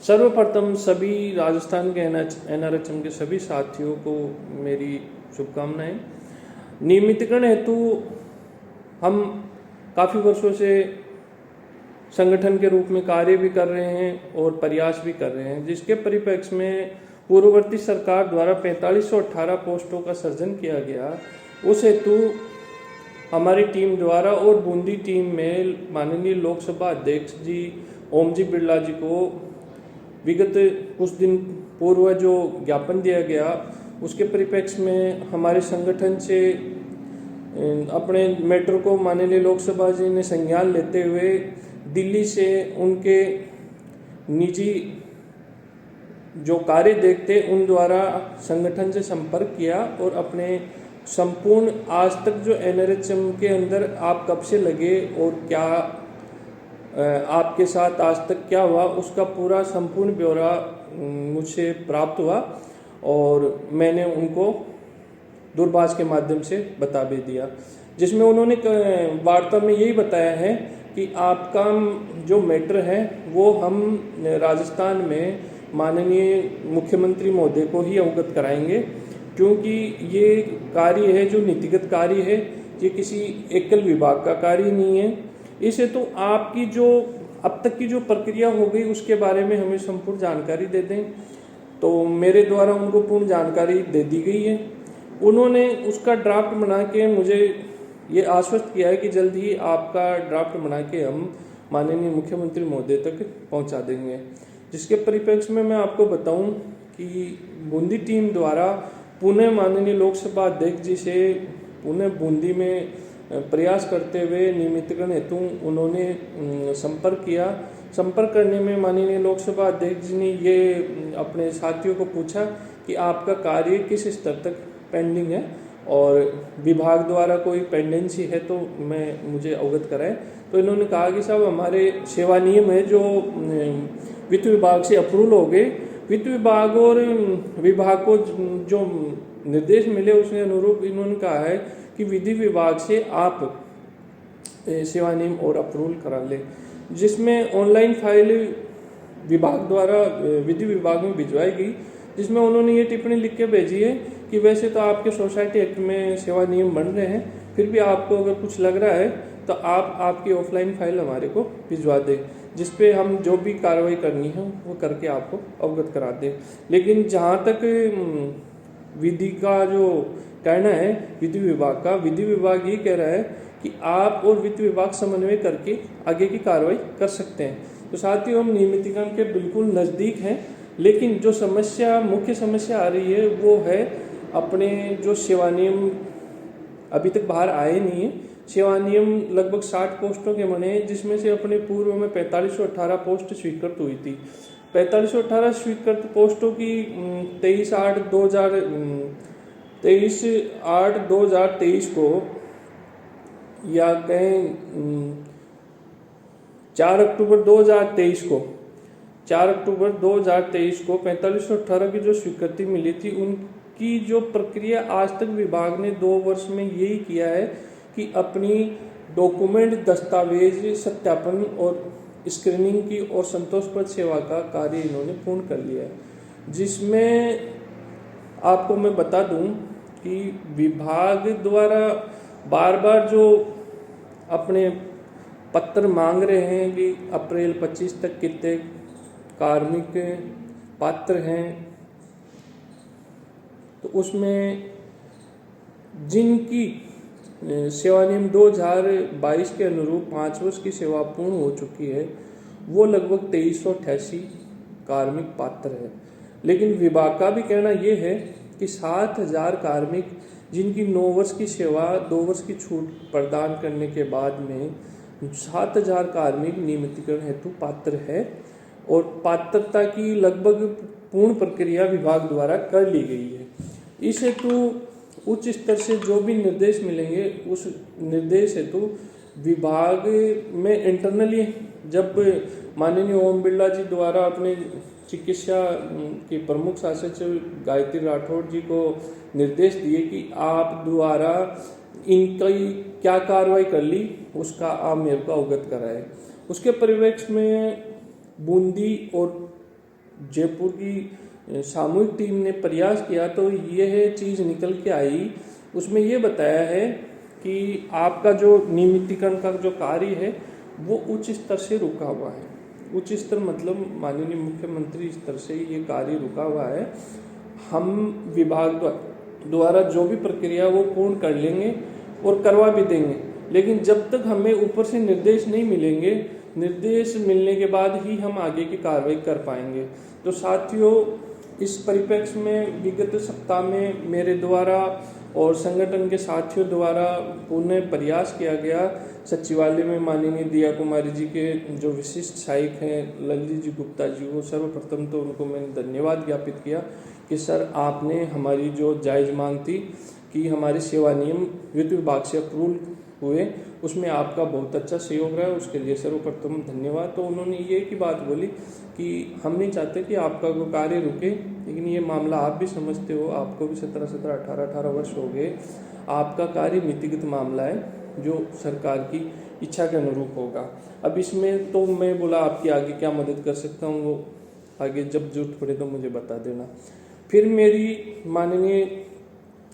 सर्वप्रथम सभी राजस्थान के एनआरएचएम के सभी साथियों को मेरी शुभकामनाएं। नियमितीकरण हेतु हम काफ़ी वर्षों से संगठन के रूप में कार्य भी कर रहे हैं और प्रयास भी कर रहे हैं, जिसके परिप्रेक्ष्य में पूर्ववर्ती सरकार द्वारा 4518 पोस्टों का सृजन किया गया। उस हेतु हमारी टीम द्वारा और बूंदी टीम में माननीय लोकसभा अध्यक्ष जी ओम जी बिरला जी को विगत कुछ दिन पूर्व जो ज्ञापन दिया गया, उसके परिप्रेक्ष्य में हमारे संगठन से अपने मैटर को माननीय लोकसभा जी ने संज्ञान लेते हुए दिल्ली से उनके निजी जो कार्य देखते उन द्वारा संगठन से संपर्क किया और अपने संपूर्ण आज तक जो एनआरएचएम के अंदर आप कब से लगे और क्या आपके साथ आज तक क्या हुआ, उसका पूरा संपूर्ण ब्यौरा मुझसे प्राप्त हुआ और मैंने उनको दूरभाष के माध्यम से बता भी दिया, जिसमें उन्होंने वार्ता में यही बताया है कि आपका जो मैटर है वो हम राजस्थान में माननीय मुख्यमंत्री महोदय को ही अवगत कराएंगे, क्योंकि ये कार्य है जो नीतिगत कार्य है, ये किसी एकल विभाग का कार्य नहीं है। इसे तो आपकी जो अब तक की जो प्रक्रिया हो गई उसके बारे में हमें संपूर्ण जानकारी दे दें। तो मेरे द्वारा उनको पूर्ण जानकारी दे दी गई है। उन्होंने उसका ड्राफ्ट बना के मुझे ये आश्वस्त किया है कि जल्द ही आपका ड्राफ्ट बना के हम माननीय मुख्यमंत्री महोदय तक पहुंचा देंगे। जिसके परिप्रेक्ष्य में मैं आपको बताऊं कि बूंदी टीम द्वारा पुणे माननीय लोकसभा अध्यक्ष जी से पुणे बूंदी में प्रयास करते हुए नियमितीकरण हेतु उन्होंने संपर्क किया। संपर्क करने में माननीय लोकसभा अध्यक्ष जी ने ये अपने साथियों को पूछा कि आपका कार्य किस स्तर तक पेंडिंग है और विभाग द्वारा कोई पेंडेंसी है तो मुझे अवगत कराएं। तो इन्होंने कहा कि साहब हमारे सेवा नियम है जो वित्त विभाग से अप्रूवल हो गए, वित्त विभाग और विभाग को जो निर्देश मिले उसके अनुरूप इन्होंने कहा है कि विधि विभाग से आप सेवा नियम और अप्रूवल करा लें, जिसमें ऑनलाइन फाइल विभाग द्वारा विधि विभाग में भिजवाई गई, जिसमें उन्होंने ये टिप्पणी लिख के भेजी है कि वैसे तो आपके सोसाइटी एक्ट में सेवा नियम बन रहे हैं, फिर भी आपको अगर कुछ लग रहा है तो आप आपकी ऑफलाइन फाइल हमारे को भिजवा दें, जिस पे हम जो भी कार्रवाई करनी है वो करके आपको अवगत करा दें। लेकिन जहाँ तक विधि का जो कहना है विधि विभाग का, विधि विभाग ये कह रहा है कि आप और वित्त विभाग समन्वय करके आगे की कार्रवाई कर सकते हैं। तो साथ ही हम नियमितीकरण के बिल्कुल नज़दीक हैं, लेकिन जो मुख्य समस्या आ रही है वो है अपने जो सेवा नियम अभी तक बाहर आए नहीं है। सेवा नियम लगभग 60 पोस्टों के बने हैं, जिसमें से अपने पूर्व में 4518 पोस्ट स्वीकृत हुई थी। 4518 स्वीकृत पोस्टों की 23/8/2023 को या कहें 4 अक्टूबर 2023 को 4518 की जो स्वीकृति मिली थी, उनकी जो प्रक्रिया आज तक विभाग ने 2 वर्ष में यही किया है कि अपनी डॉक्यूमेंट दस्तावेज सत्यापन और स्क्रीनिंग की और संतोषप्रद सेवा का कार्य इन्होंने पूर्ण कर लिया है। जिसमें आपको मैं बता दूं कि विभाग द्वारा बार बार जो अपने पत्र मांग रहे हैं कि अप्रैल 25 तक कितने कार्मिक पात्र हैं, तो उसमें जिनकी सेवा नियम 2022 के अनुरूप 5 वर्ष की सेवा पूर्ण हो चुकी है वो लगभग 2388 कार्मिक पात्र है। लेकिन विभाग का भी कहना ये है कि 7000 कार्मिक जिनकी 9 वर्ष की सेवा 2 वर्ष की छूट प्रदान करने के बाद में 7000 कार्मिक नियमितीकरण हेतु पात्र है और पात्रता की लगभग पूर्ण प्रक्रिया विभाग द्वारा कर ली गई है। इस हेतु उच्च स्तर से जो भी निर्देश मिलेंगे उस निर्देश हेतु विभाग में इंटरनली जब माननीय ओम बिरला जी द्वारा अपने चिकित्सा के प्रमुख शासक गायत्री राठौड़ जी को निर्देश दिए कि आप द्वारा इनकी क्या कार्रवाई कर ली उसका आप मेरे को अवगत कराए। उसके परिप्रेक्ष्य में बूंदी और जयपुर की सामूहिक टीम ने प्रयास किया तो यह चीज़ निकल के आई। उसमें ये बताया है कि आपका जो नियमितीकरण का जो कार्य है वो उच्च स्तर से रुका हुआ है। उच्च स्तर मतलब माननीय मुख्यमंत्री स्तर से ये कार्य रुका हुआ है। हम विभाग द्वारा जो भी प्रक्रिया वो पूर्ण कर लेंगे और करवा भी देंगे, लेकिन जब तक हमें ऊपर से निर्देश नहीं मिलेंगे, निर्देश मिलने के बाद ही हम आगे की कार्रवाई कर पाएंगे। तो साथियों, इस परिप्रेक्ष्य में विगत सप्ताह में मेरे द्वारा और संगठन के साथियों द्वारा पुनः प्रयास किया गया। सचिवालय में माननीय दिया कुमारी जी के जो विशिष्ट सहायक हैं ललित जी गुप्ता जी को सर्वप्रथम तो उनको मैंने धन्यवाद ज्ञापित किया कि सर आपने हमारी जो जायज़ मांग थी कि हमारे सेवा नियम वित्त विभाग से अप्रूव हुए, उसमें आपका बहुत अच्छा सहयोग रहा है, उसके लिए सर्वप्रथम धन्यवाद। तो उन्होंने ये की बात बोली कि हम नहीं चाहते कि आपका वो कार्य रुके, लेकिन ये मामला आप भी समझते हो, आपको भी 17-18 वर्ष हो गए, आपका कार्य नीतिगत मामला है जो सरकार की इच्छा के अनुरूप होगा। अब इसमें तो मैं बोला आपकी आगे क्या मदद कर सकता हूँ, वो आगे जब जरूरत पड़े तो मुझे बता देना। फिर मेरी माननीय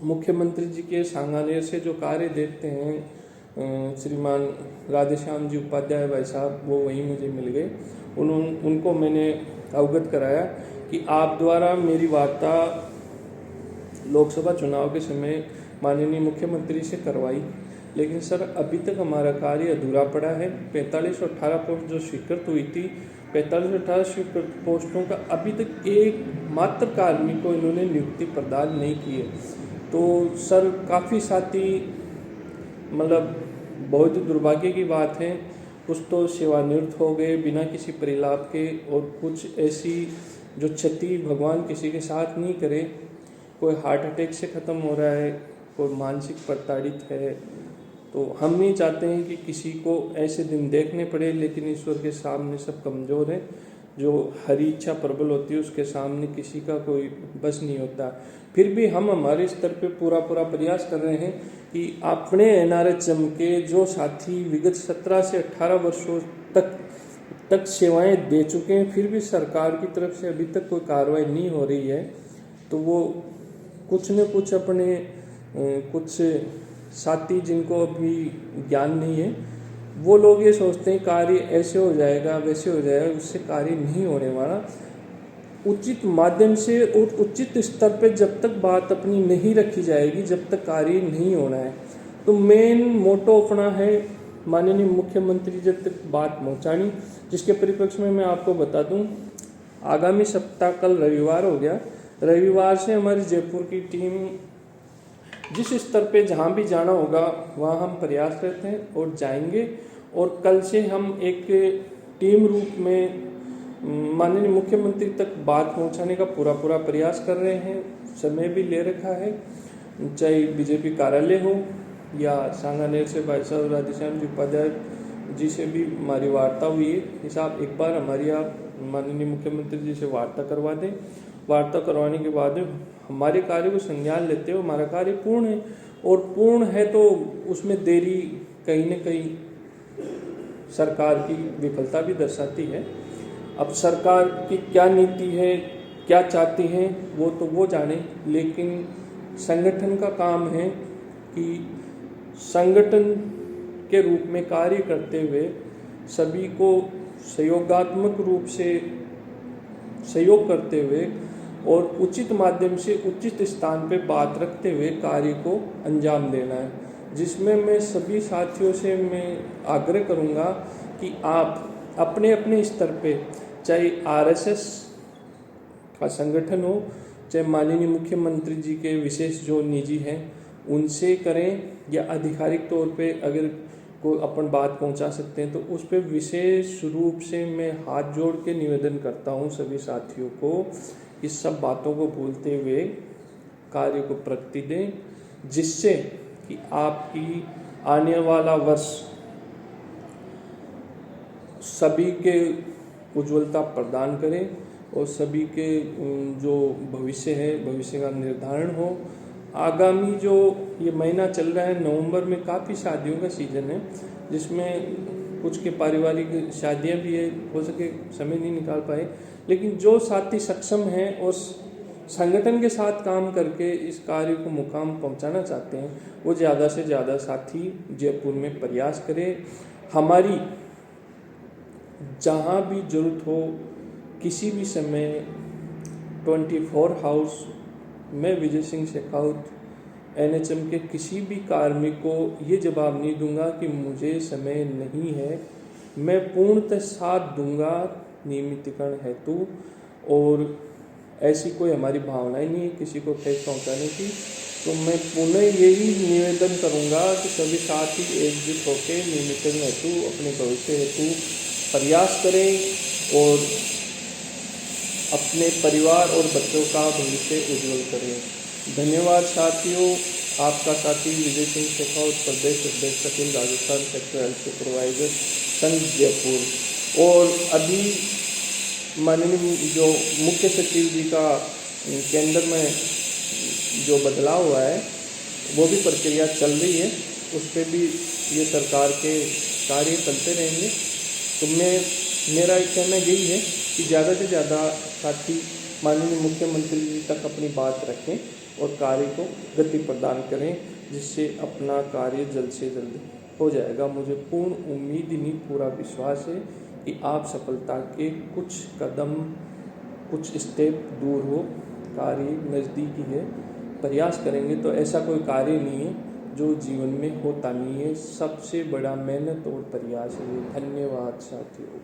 मुख्यमंत्री जी के सांगानेर से जो कार्य देखते हैं श्रीमान राधेश्याम जी उपाध्याय भाई साहब, वो वहीं मुझे मिल गए। उनको मैंने अवगत कराया कि आप द्वारा मेरी वार्ता लोकसभा चुनाव के समय माननीय मुख्यमंत्री से करवाई, लेकिन सर अभी तक हमारा कार्य अधूरा पड़ा है। 45 और 18 पोस्ट जो स्वीकृत हुई थी, 45 और 18 स्वीकृत पोस्टों का अभी तक एक मात्र कार्मिक को इन्होंने नियुक्ति प्रदान नहीं की है। तो सर काफ़ी साथी मतलब बहुत दुर्भाग्य की बात है, कुछ तो सेवानिवृत्त हो गए बिना किसी परिलाभ के, और कुछ ऐसी जो क्षति भगवान किसी के साथ नहीं करे, कोई हार्ट अटैक से ख़त्म हो रहा है, कोई मानसिक प्रताड़ित है। तो हम नहीं चाहते हैं कि किसी को ऐसे दिन देखने पड़े, लेकिन ईश्वर के सामने सब कमज़ोर हैं। जो हरी इच्छा प्रबल होती है उसके सामने किसी का कोई बस नहीं होता। फिर भी हम हमारे स्तर पे पूरा प्रयास कर रहे हैं कि अपने एनआरएचएम के जो साथी विगत 17 से 18 वर्षों तक सेवाएं दे चुके हैं, फिर भी सरकार की तरफ से अभी तक कोई कार्रवाई नहीं हो रही है, तो वो कुछ न कुछ अपने कुछ साथी जिनको अभी ज्ञान नहीं है, वो लोग ये सोचते हैं कार्य ऐसे हो जाएगा वैसे हो जाएगा, उससे कार्य नहीं होने वाला। उचित माध्यम से और उचित स्तर पे जब तक बात अपनी नहीं रखी जाएगी, जब तक कार्य नहीं होना है। तो मेन मोटो अपना है माननीय मुख्यमंत्री जब तक बात पहुँचानी, जिसके परिप्रेक्ष्य में मैं आपको बता दूं, आगामी सप्ताह कल रविवार हो गया, रविवार से हमारी जयपुर की टीम जिस स्तर पे जहाँ भी जाना होगा वहाँ हम प्रयास करते हैं और जाएंगे। और कल से हम एक टीम रूप में माननीय मुख्यमंत्री तक बात पहुँचाने का पूरा प्रयास कर रहे हैं। समय भी ले रखा है, चाहे बीजेपी कार्यालय हो या सांगानेर से भाई साहब राधेश्याम जी उपाध्याय जी से भी हमारी वार्ता हुई है। इस आप एक बार हमारी आप माननीय मुख्यमंत्री जी से वार्ता करवा दें। वार्ता करवाने के बाद हमारे कार्य को संज्ञान लेते हुए हमारा कार्य पूर्ण है, और पूर्ण है तो उसमें देरी कहीं न कहीं सरकार की विफलता भी दर्शाती है। अब सरकार की क्या नीति है, क्या चाहती हैं, वो तो वो जाने, लेकिन संगठन का काम है कि संगठन के रूप में कार्य करते हुए सभी को सहयोगात्मक रूप से सहयोग करते हुए और उचित माध्यम से उचित स्थान पे बात रखते हुए कार्य को अंजाम देना है, जिसमें मैं सभी साथियों से मैं आग्रह करूंगा कि आप अपने अपने स्तर पे, चाहे आरएसएस का संगठन हो, चाहे माननीय मुख्यमंत्री जी के विशेष जो निजी हैं उनसे करें, या आधिकारिक तौर पे अगर को अपन बात पहुंचा सकते हैं तो उस पर विशेष रूप से मैं हाथ जोड़ के निवेदन करता हूं सभी साथियों को, इस सब बातों को भूलते हुए कार्य को प्रगति दें, जिससे कि आपकी आने वाला वर्ष सभी के उज्ज्वलता प्रदान करें और सभी के जो भविष्य है, भविष्य का निर्धारण हो। आगामी जो ये महीना चल रहा है, नवंबर में काफ़ी शादियों का सीज़न है, जिसमें कुछ के पारिवारिक शादियां भी है, हो सके समय नहीं निकाल पाए, लेकिन जो साथी सक्षम हैं और संगठन के साथ काम करके इस कार्य को मुकाम पहुंचाना चाहते हैं, वो ज़्यादा से ज़्यादा साथी जयपुर में प्रयास करें। हमारी जहाँ भी ज़रूरत हो, किसी भी समय 24 हाउस मैं विजय सिंह शेखावत NHM के किसी भी कार्मिक को ये जवाब नहीं दूंगा कि मुझे समय नहीं है। मैं पूर्णतः साथ दूंगा नियमितीकरण हेतु, और ऐसी कोई हमारी भावनाएं नहीं है किसी को ठेस पहुंचाने की। तो मैं पुनः यही निवेदन करूंगा कि सभी साथी एकजुट होकर नियमितीकरण हेतु अपने भविष्य हेतु प्रयास करें और अपने परिवार और बच्चों का भविष्य उज्जवल करें। धन्यवाद साथियों। आपका साथी विजय सिंह शेखावत, प्रदेश अध्यक्ष अखिल राजस्थान सेक्टर हेल्थ सुपरवाइजर संघ जयपुर। और अभी माननीय जो मुख्य सचिव जी का केंद्र में जो बदलाव हुआ है, वो भी प्रक्रिया चल रही है, उस पर भी ये सरकार के कार्य चलते रहेंगे। तो मेरा एक कहना यही है कि ज़्यादा से ज़्यादा साथी माननीय मुख्यमंत्री जी तक अपनी बात रखें और कार्य को गति प्रदान करें, जिससे अपना कार्य जल्द से जल्द हो जाएगा। मुझे पूर्ण उम्मीद नहीं, पूरा विश्वास है कि आप सफलता के कुछ कदम, कुछ स्टेप दूर हो, कार्य नज़दीकी है। प्रयास करेंगे तो ऐसा कोई कार्य नहीं है जो जीवन में होता नहीं है। सबसे बड़ा मेहनत और प्रयास है। धन्यवाद साथियों।